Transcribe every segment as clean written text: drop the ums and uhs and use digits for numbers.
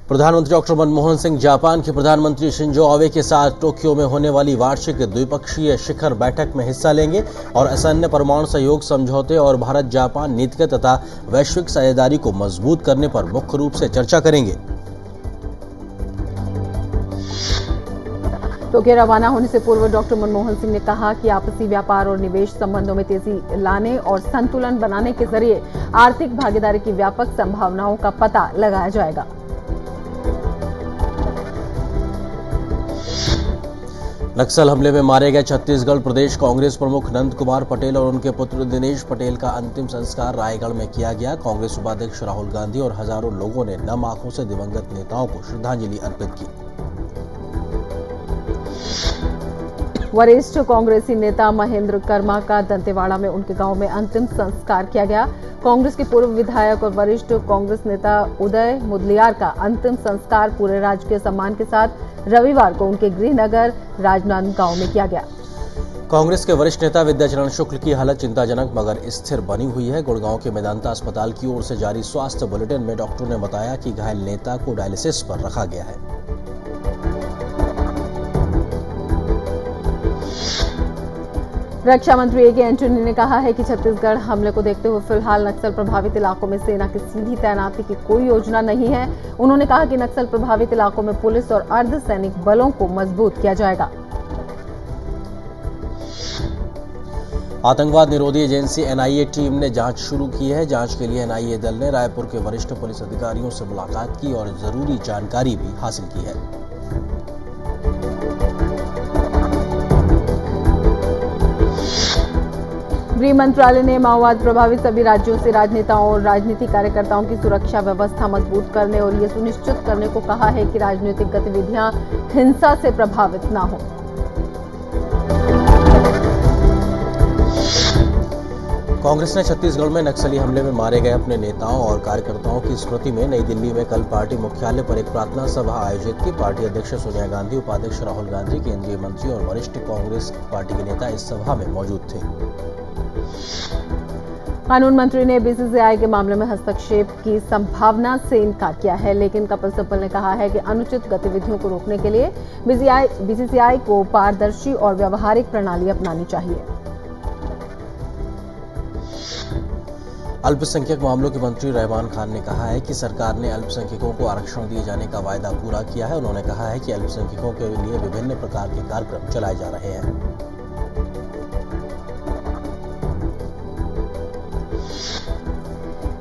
प्रधानमंत्री doctor Manmohan Singh Japan के प्रधानमंत्री शिंजो आबे के साथ टोक्यो में होने वाली वार्षिक द्विपक्षीय शिखर बैठक में हिस्सा लेंगे और असैन्य परमाणु सहयोग समझौते और भारत जापान नीतिगत तथा वैश्विक साझेदारी को मजबूत करने पर मुख्य रूप से चर्चा करेंगे। टोक्यो रवाना होने से पूर्व डॉक्टर मनमोहन सिंह ने कहा कि आपसी व्यापार और निवेश संबंधों में तेजी लाने और संतुलन बनाने के जरिए आर्थिक भागीदारी की व्यापक संभावनाओं का पता लगाया जाएगा। नक्सल हमले में मारे गए छत्तीसगढ़ प्रदेश कांग्रेस प्रमुख नंद कुमार पटेल और उनके पुत्र दिनेश पटेल का अंतिम संस्कार रायगढ़ में किया गया। कांग्रेस उपाध्यक्ष राहुल गांधी और हजारों लोगों ने नम आंखों से दिवंगत नेताओं को श्रद्धांजलि अर्पित की। वरिष्ठ कांग्रेसी नेता महेंद्र कर्मा का दंतेवाड़ा में उनके गांव में अंतिम संस्कार किया गया। कांग्रेस के पूर्व विधायक और वरिष्ठ कांग्रेस नेता उदय मुदलियार का अंतिम संस्कार पूरे राजकीय सम्मान के साथ रविवार को उनके गृहनगर राजनांदगांव में किया गया। कांग्रेस के वरिष्ठ नेता विद्याचरण शुक्ल की हालत चिंताजनक मगर स्थिर बनी हुई है। गुड़गांव के मेदांता अस्पताल की ओर से जारी स्वास्थ्य बुलेटिन में डॉक्टरों ने बताया कि घायल नेता को डायलिसिस पर रखा गया है। रक्षा मंत्री ए के एंटनी ने कहा है कि छत्तीसगढ़ हमले को देखते हुए फिलहाल नक्सल प्रभावित इलाकों में सेना की सीधी तैनाती की कोई योजना नहीं है। उन्होंने कहा कि नक्सल प्रभावित इलाकों में पुलिस और अर्धसैनिक बलों को मजबूत किया जाएगा। आतंकवाद निरोधी एजेंसी एनआईए टीम ने जांच शुरू की है। जांच के लिए एनआईए दल ने रायपुर के वरिष्ठ पुलिस अधिकारियों से मुलाकात की और जरूरी जानकारी भी हासिल की है। गृह मंत्रालय ने माओवाद प्रभावित सभी राज्यों से राजनेताओं और राजनीतिक कार्यकर्ताओं की सुरक्षा व्यवस्था मजबूत करने और ये सुनिश्चित करने को कहा है कि राजनीतिक गतिविधियां हिंसा से प्रभावित न हो। कांग्रेस ने छत्तीसगढ़ में नक्सली हमले में मारे गए अपने नेताओं और कार्यकर्ताओं की स्मृति में नई दिल्ली में कल पार्टी मुख्यालय पर एक प्रार्थना सभा आयोजित की। पार्टी अध्यक्ष सोनिया गांधी, उपाध्यक्ष राहुल गांधी, केंद्रीय मंत्री और वरिष्ठ कांग्रेस पार्टी के नेता इस सभा में मौजूद थे। कानून मंत्री ने बीसीसीआई के मामले में हस्तक्षेप की संभावना से इनकार किया है, लेकिन कपिल सिब्बल ने कहा है कि अनुचित गतिविधियों को रोकने के लिए बीसीसीआई को पारदर्शी और व्यावहारिक प्रणाली अपनानी चाहिए। अल्पसंख्यक मामलों के मंत्री रहमान खान ने कहा है कि सरकार ने अल्पसंख्यकों को आरक्षण दिए जाने का वायदा पूरा किया है। उन्होंने कहा है कि अल्पसंख्यकों के लिए विभिन्न प्रकार के कार्यक्रम चलाए जा रहे हैं।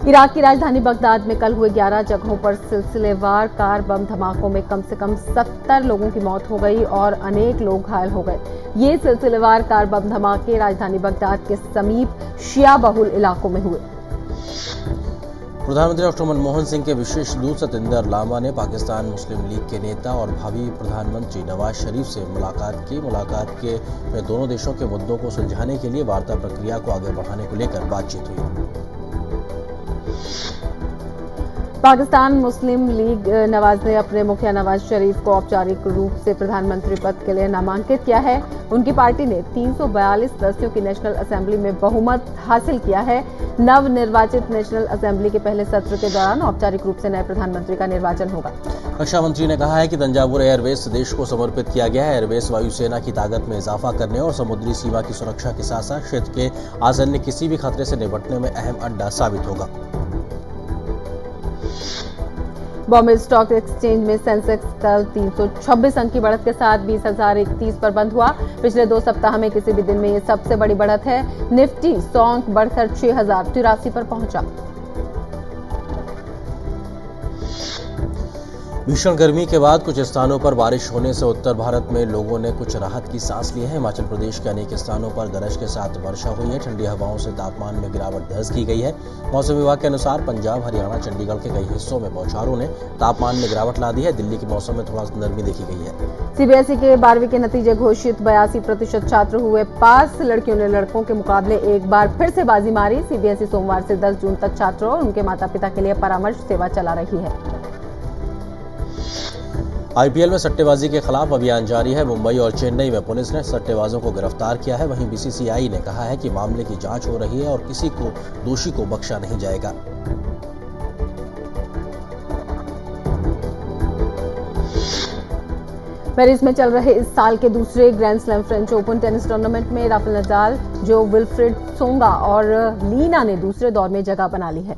इराक की राजधानी बगदाद में कल हुए 11 जगहों पर सिलसिलेवार कार बम धमाकों में कम से कम 70 लोगों की मौत हो गई और अनेक लोग घायल हो गए। ये सिलसिलेवार कार बम धमाके राजधानी बगदाद के समीप शिया बहुल इलाकों में हुए। प्रधानमंत्री डॉक्टर मनमोहन सिंह के विशेष दूत सतिंदर लांबा ने पाकिस्तान मुस्लिम लीग के नेता और भावी प्रधानमंत्री नवाज शरीफ से मुलाकात की। मुलाकात में दोनों देशों के मुद्दों को सुलझाने के लिए वार्ता प्रक्रिया को आगे बढ़ाने को लेकर बातचीत हुई। पाकिस्तान मुस्लिम लीग नवाज ने अपने मुखिया नवाज शरीफ को औपचारिक रूप से प्रधानमंत्री पद के लिए नामांकित किया है। उनकी पार्टी ने 342 सदस्यों की नेशनल असेंबली में बहुमत हासिल किया है। नवनिर्वाचित नेशनल असेंबली के पहले सत्र के दौरान औपचारिक रूप से नए प्रधानमंत्री का निर्वाचन होगा। रक्षा मंत्री ने कहा है कि तंजावुर एयरबेस देश को समर्पित किया गया है। एयरबेस वायुसेना की ताकत में इजाफा करने और समुद्री सीमा की सुरक्षा के साथ साथ क्षेत्र के आसन्न किसी भी खतरे से निपटने में अहम अड्डा साबित होगा। बॉम्बे स्टॉक एक्सचेंज में सेंसेक्स कल 326 अंक की बढ़त के साथ 20,031 पर बंद हुआ। पिछले 2 सप्ताह में किसी भी दिन में ये सबसे बड़ी बढ़त है। निफ्टी 100 अंक बढ़कर 6,083 पर पहुंचा। भीषण गर्मी के बाद कुछ स्थानों पर बारिश होने से उत्तर भारत में लोगों ने कुछ राहत की सांस ली है। हिमाचल प्रदेश के अनेक स्थानों पर गरज के साथ वर्षा हुई है। ठंडी हवाओं से तापमान में गिरावट दर्ज की गई है। मौसम विभाग के अनुसार पंजाब, हरियाणा, चंडीगढ़ के कई हिस्सों में बौछारों ने तापमान में गिरावट ला दी है। दिल्ली के मौसम में थोड़ा नरमी देखी गई है। सीबीएसई के 12वीं के नतीजे घोषित, 82% छात्र हुए पास। लड़कियों ने लड़कों के मुकाबले एक बार फिर से बाजी मारी। सीबीएसई सोमवार से 10 जून तक छात्रों और उनके माता पिता के लिए परामर्श सेवा चला रही है। आईपीएल में सट्टेबाजी के खिलाफ अभियान जारी है। मुंबई और चेन्नई में पुलिस ने सट्टेबाजों को गिरफ्तार किया है। वहीं बीसीसीआई ने कहा है कि मामले की जांच हो रही है और किसी को दोषी को बख्शा नहीं जाएगा। पेरिस में चल रहे इस साल के दूसरे grand slam French open tennis tournament में राफेल नडाल, जो विल्फ्रेड सोंगा और लीना ने दूसरे दौर में जगह बना ली है।